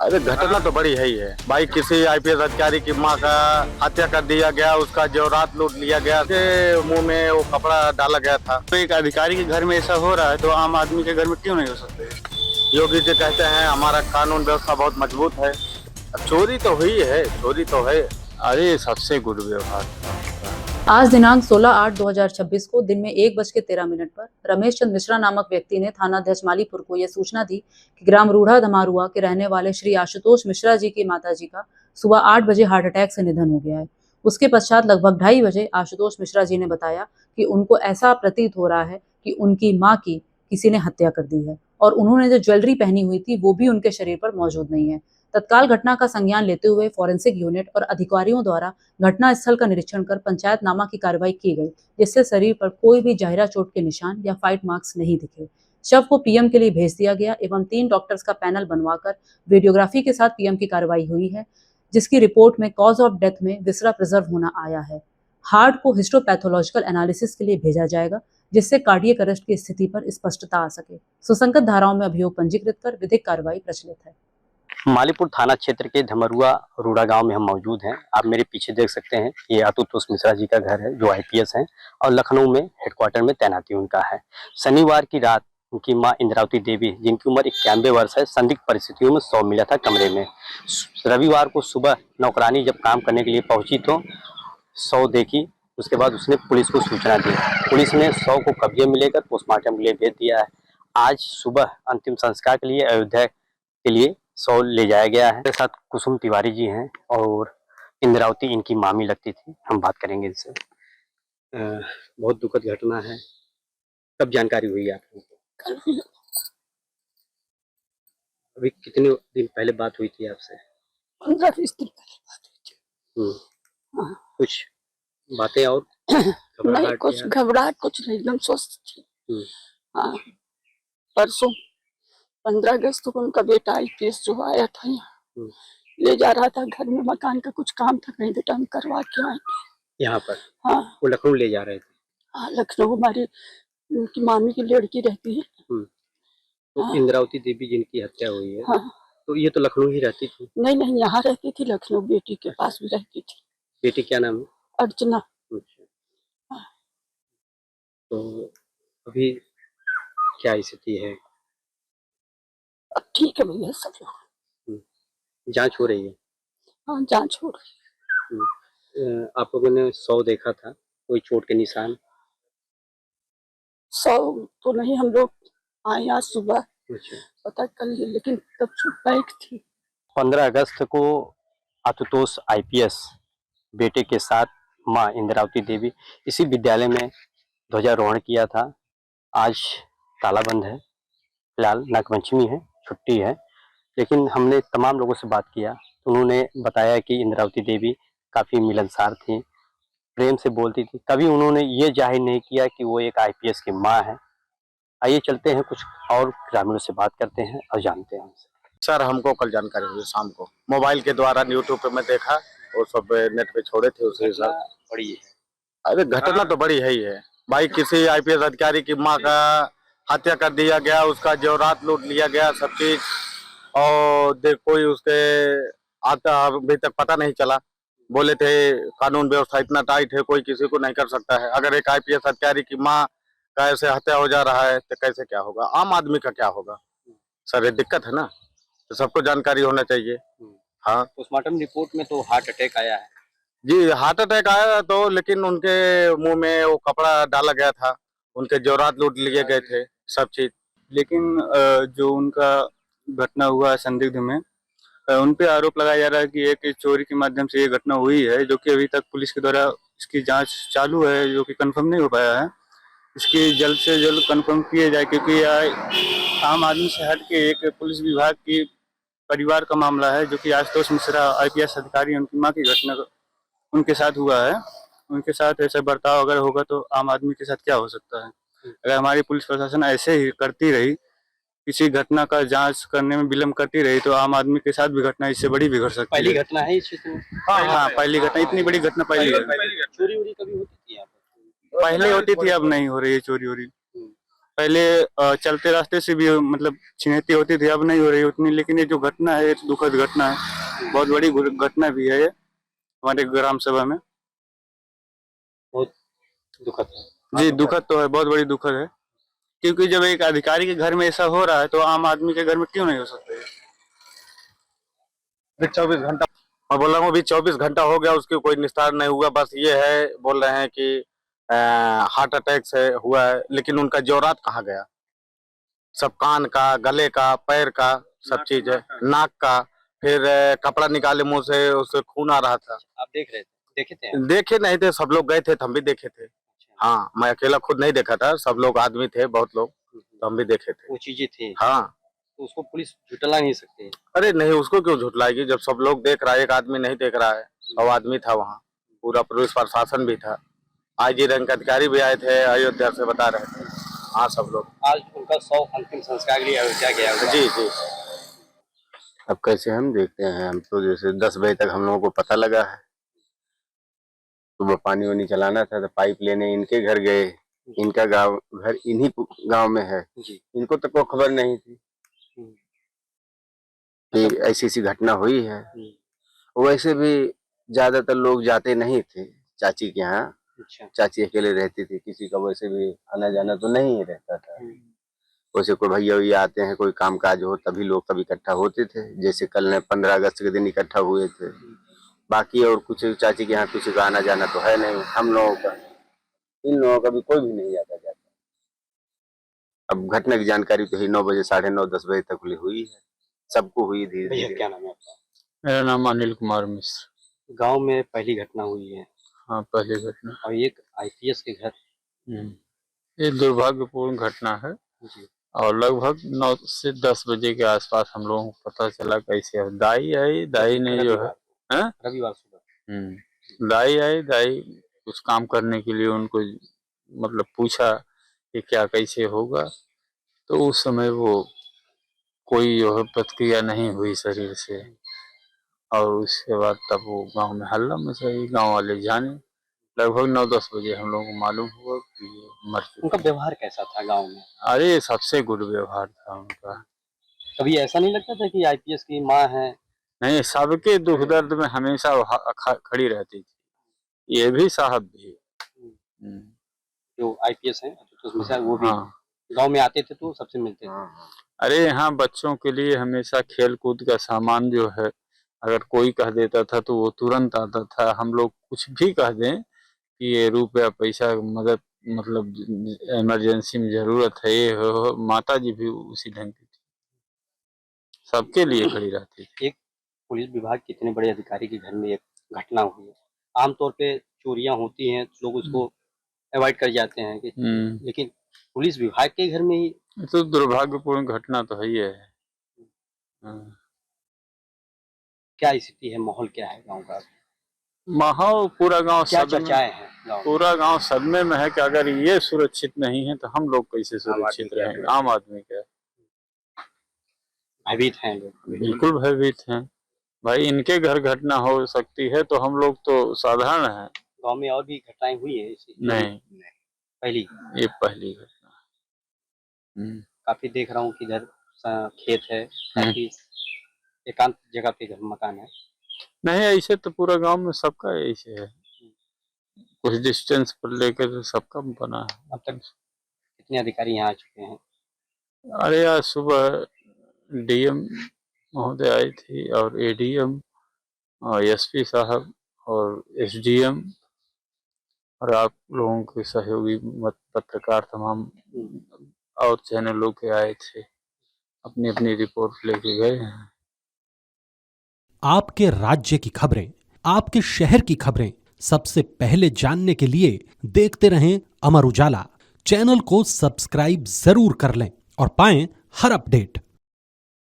अरे घटना तो बड़ी है ही है भाई। किसी आईपीएस अधिकारी की मां का हत्या कर दिया गया, उसका जेवरात लूट लिया गया, उसके मुंह में वो कपड़ा डाला गया था। तो एक अधिकारी के घर में ऐसा हो रहा है तो आम आदमी के घर में क्यों नहीं हो सकते? योगी जी कहते हैं हमारा कानून व्यवस्था बहुत मजबूत है। चोरी तो हुई है, चोरी तो है। अरे सबसे गुड व्यवहार। आज दिनांक 16/8/2026 को दिन में 1:13 पर रमेश चंद्र मिश्रा नामक व्यक्ति ने थानाध्यक्ष मालीपुर को यह सूचना दी कि ग्राम रूढ़ा धमारुआ के रहने वाले श्री आशुतोष मिश्रा जी की माताजी का सुबह 8 बजे हार्ट अटैक से निधन हो गया है। उसके पश्चात लगभग 2:30 बजे आशुतोष मिश्रा जी ने बताया कि उनको ऐसा प्रतीत हो रहा है कि उनकी मां की किसी ने हत्या कर दी है और उन्होंने जो ज्वेलरी पहनी हुई थी वो भी उनके शरीर पर मौजूद नहीं है। तत्काल घटना का संज्ञान लेते हुए फॉरेंसिक यूनिट और अधिकारियों द्वारा घटना स्थल का निरीक्षण कर पंचायतनामा की कार्रवाई की गई, जिससे शरीर पर कोई भी जाहिरा चोट के निशान या फाइट मार्क्स नहीं दिखे। शव को पीएम के लिए भेज दिया गया एवं 3 डॉक्टर्स का पैनल बनवाकर वीडियोग्राफी के साथ पीएम की कार्रवाई हुई है, जिसकी रिपोर्ट में कॉज ऑफ डेथ में विसरा प्रिजर्व होना आया है। हार्ट को हिस्टोपैथोलॉजिकल एनालिसिस के लिए भेजा जाएगा, जिससे कार्डियक अरेस्ट की स्थिति पर स्पष्टता आ सके। सुसंगत धाराओं में अभियोग पंजीकृत कर विधिक कार्रवाई प्रचलित है। मालीपुर थाना क्षेत्र के धमरुआ रूड़ा गांव में हम मौजूद हैं। आप मेरे पीछे देख सकते हैं, ये आशुतोष मिश्रा जी का घर है जो आईपीएस हैं और लखनऊ में हेडक्वार्टर में तैनाती उनका है। शनिवार की रात उनकी मां इंद्रावती देवी, जिनकी उम्र 91 वर्ष है, संदिग्ध परिस्थितियों में शव मिला था कमरे में। रविवार को सुबह नौकरानी जब काम करने के लिए पहुंची तो शव देखी। उसके बाद उसने पुलिस को सूचना दी। पुलिस ने शव को कब्जे में लेकर पोस्टमार्टम के लिए भेज दिया है। आज सुबह अंतिम संस्कार के लिए अयोध्या के लिए शव ले जाया गया है। मेरे साथ कुसुम तिवारी जी हैं और इंद्रावती इनकी मामी लगती थी। हम बात करेंगे इनसे। बहुत दुखद घटना है। कब जानकारी हुई आपको? अभी कितने दिन पहले बात हुई थी आपसे? 15-20 दिन पहले बात हुई थी। हाँ। कुछ बातें और नहीं, कुछ घबराहट कुछ नहीं, एकदम स्वस्थ थी। हाँ, परसों 15 अगस्त को उनका बेटा आईपीएस जो आया था यहाँ, ले जा रहा था घर में, मकान का कुछ काम था, कहीं बेटा हम करवा के आए यहाँ पर। हाँ, वो लखनऊ ले जा रहे थे। हाँ, लखनऊ हमारी उनकी मामी की लड़की रहती है। तो हाँ, इंद्रावती देवी जिनकी हत्या हुई है, हाँ, तो ये तो लखनऊ ही रहती थी? नहीं नहीं, यहाँ रहती थी, लखनऊ बेटी के पास भी रहती थी। बेटी क्या नाम है? अर्चना। अच्छा। तो अभी क्या स्थिति है? अब ठीक है भैया, सब लोग। जांच हो रही है? हाँ, जांच हो रही है। आप लोगों ने शव देखा था, कोई चोट के निशान? शव तो नहीं, हम लोग आए आज सुबह, पता कर लिए, लेकिन तब बैग थी। 15 अगस्त को आशुतोष आईपीएस बेटे के साथ मां इंद्रावती देवी इसी विद्यालय में ध्वजारोहण किया था। आज तालाबंद है, फिलहाल नागपंचमी है, छुट्टी है, लेकिन हमने तमाम लोगों से बात किया तो उन्होंने बताया कि इंद्रावती देवी काफ़ी मिलनसार थी, प्रेम से बोलती थी। कभी उन्होंने ये जाहिर नहीं किया कि वो एक आईपीएस की मां है। आइए चलते हैं, कुछ और ग्रामीणों से बात करते हैं और जानते हैं उनसे। सर हमको कल जानकारी हुई शाम को, मोबाइल के द्वारा यूट्यूब पे मैं देखा, वो सब नेट पे छोड़े थे उसे सब। बड़ी है। अरे घटना तो बड़ी है ही है भाई। किसी आईपीएस अधिकारी की मां का हत्या कर दिया गया, उसका जेवरात लूट लिया गया, सब चीज। और कोई उसके आता अभी तक पता नहीं चला। बोले थे कानून व्यवस्था इतना टाइट है, कोई किसी को नहीं कर सकता है। अगर एक आईपीएस अधिकारी की मां का ऐसे हत्या हो जा रहा है तो कैसे क्या होगा, आम आदमी का क्या होगा? सर ये दिक्कत है ना, तो सबको जानकारी होना चाहिए। हाँ, पोस्टमार्टम रिपोर्ट में तो हार्ट अटैक आया है जी। हार्ट अटैक आया तो, लेकिन उनके मुंह में वो कपड़ा डाला गया था, उनके जेवरात लूट लिए गए थे, सब चीज। लेकिन जो उनका घटना हुआ है संदिग्ध में, उन पे आरोप लगाया जा रहा है कि एक चोरी के माध्यम से ये घटना हुई है, जो कि अभी तक पुलिस के द्वारा इसकी जांच चालू है, जो कि कंफर्म नहीं हो पाया है। इसकी जल्द से जल्द कंफर्म किया जाए, क्योंकि यह आम आदमी से हट के एक पुलिस विभाग की परिवार का मामला है, जो कि आशुतोष मिश्रा आईपीएस अधिकारी, उनकी मां की घटना उनके साथ हुआ है। उनके साथ ऐसा बर्ताव अगर होगा तो आम आदमी के साथ क्या हो सकता है? अगर हमारी पुलिस प्रशासन ऐसे ही करती रही, किसी घटना का जांच करने में विलम्ब करती रही, तो आम आदमी के साथ भी घटना इससे बड़ी भी घट सकती है। पहली घटना है इस क्षेत्र में? हाँ, पहली घटना, इतनी बड़ी घटना पहली है। चोरी वोरी कभी होती थी यहाँ पर? पहले होती थी, अब नहीं हो रही है चोरी वोरी। पहले चलते रास्ते से भी मतलब छिनैती होती थी, अब नहीं हो रही उतनी। लेकिन ये जो घटना है, दुखद घटना है, बहुत बड़ी घटना भी है ये हमारे ग्राम सभा में। बहुत दुखद है। जी, दुखद तो है, बहुत बड़ी दुखद है, क्योंकि जब एक अधिकारी के घर में ऐसा हो रहा है तो आम आदमी के घर में क्यों नहीं हो सकता है? 24 घंटा मैं बोल रहा हूँ, अभी 24 घंटा हो गया, उसकी कोई निस्तार नहीं हुआ। बस ये है, बोल रहे हैं कि हार्ट अटैक से हुआ है, लेकिन उनका जोरात कहाँ गया? सब कान का, गले का, पैर का, सब चीज है, नाक का। फिर कपड़ा निकाले मुंह से, उससे खून आ रहा था। आप देख रहे थे, देखे थे आप? देखे नहीं थे, सब लोग गए थे, तो हम भी देखे थे। हाँ, मैं अकेला खुद नहीं देखा था, सब लोग आदमी थे, बहुत लोग, तो हम भी देखे थे। वो चीजें थी, हाँ, तो उसको पुलिस झुटला नहीं सकती। अरे नहीं, उसको क्यों झुटलाएगी? जब सब लोग देख रहा है, एक आदमी नहीं देख रहा है, और आदमी था वहाँ, पूरा पुलिस प्रशासन भी था, आईजी रैंक अधिकारी भी आए थे, अयोध्या से बता रहे थे। हाँ, सब लोग। आज उनका अंतिम संस्कार के लिए अयोध्या गया हुआ। जी जी। अब कैसे हम देखते हैं, हम तो जैसे 10 बजे तक हम लोगों को पता लगा है, सुबह पानी वानी चलाना था तो पाइप लेने इनके घर गए। इनका घर इन्हीं गांव में है, इनको तो कोई खबर नहीं थी कि ऐसी ऐसी घटना हुई है। वैसे भी ज्यादातर लोग जाते नहीं थे चाची के यहाँ, चाची अकेले रहती थी, किसी का वैसे भी आना जाना तो नहीं रहता था। वैसे कोई भैया भैया आते हैं, कोई काम काज हो तभी लोग कभी इकट्ठा होते थे, जैसे कल ने 15 अगस्त के दिन इकट्ठा हुए थे। बाकी और कुछ चाची के यहाँ किसी का आना जाना तो है नहीं, हम लोगों का, इन लोगों का भी कोई भी नहीं आता जाता। अब घटना की जानकारी तो ही 9 बजे, 9:30, 10 बजे तक हुई है, सबको हुई धीरे भैया, धीरे। क्या नाम है आपका? मेरा नाम अनिल कुमार मिश्र। गांव में पहली घटना हुई है, हाँ, पहली घटना। और एक आईपीएस के घर। ये दुर्भाग्यपूर्ण घटना है, और लगभग 9 से 10 बजे के आसपास हम लोगों को पता चला। कैसे है, दाई आई, दाई ने जो है रविवार सुबह दाई आई, दाई कुछ काम करने के लिए उनको मतलब पूछा कि क्या कैसे होगा, तो उस समय वो कोई जो है प्रतिक्रिया नहीं हुई शरीर से, और उसके बाद तब वो गांव में हल्ला मचाई, गांव वाले जाने। लगभग 9-10 बजे हम लोगों को मालूम हुआ कि ये मर चुके। उनका व्यवहार कैसा था गांव में? अरे सबसे गुड व्यवहार था उनका। कभी ऐसा नहीं लगता था कि आईपीएस की माँ है? नहीं, सबके दुख दर्द में हमेशा खड़ी रहती थी, ये भी साहब भी। जो आईपीएस है तो वो भी गांव में आते थे तो सबसे मिलते थे। अरे यहाँ बच्चों के लिए हमेशा खेल कूद का सामान जो है, अगर कोई कह देता था तो वो तुरंत आता था। हम लोग कुछ भी कह दें कि ये रुपया पैसा मदद, मतलब इमरजेंसी में जरूरत है, ये हो, माता जी भी उसी ढंग की थी, सबके लिए खड़ी रहती थी। एक पुलिस विभाग के इतने बड़े अधिकारी के घर में एक घटना हुई है, आमतौर पे चोरियां होती हैं, लोग उसको अवॉइड कर जाते हैं कि, लेकिन पुलिस विभाग के घर में ही तो दुर्भाग्यपूर्ण घटना तो है ही है। क्या स्थिति है, माहौल क्या है गांव का? माहौल पूरा गांव क्या चर्चाएं हैं गांव? पूरा गांव सदमे में है कि अगर ये सुरक्षित नहीं है तो हम लोग कैसे सुरक्षित रहेंगे? आम आदमी क्या भयभीत हैं लोग? बिल्कुल भयभीत हैं भाई, इनके घर घटना हो सकती है तो हम लोग तो साधारण हैं। गांव में और भी घटनाएं हुई है ऐसी? नहीं, ये पहली घटना। काफी देख रहा हूँ कि इधर खेत है, काफी एकांत जगह पे घर मकान है। नहीं, ऐसे तो पूरा गांव में सबका ऐसे है, कुछ डिस्टेंस पर लेकर सबका बना है। अब तक कितने अधिकारी यहाँ आ चुके हैं? अरे आज सुबह डीएम महोदय आई थी, और एडीएम और एसपी साहब और एसडीएम, और आप लोगों के सहयोगी पत्रकार तमाम और चैनलों के आए थे, अपनी अपनी रिपोर्ट लेके गए हैं। आपके राज्य की खबरें, आपके शहर की खबरें सबसे पहले जानने के लिए देखते रहें अमर उजाला। चैनल को सब्सक्राइब जरूर कर लें और पाएं हर अपडेट।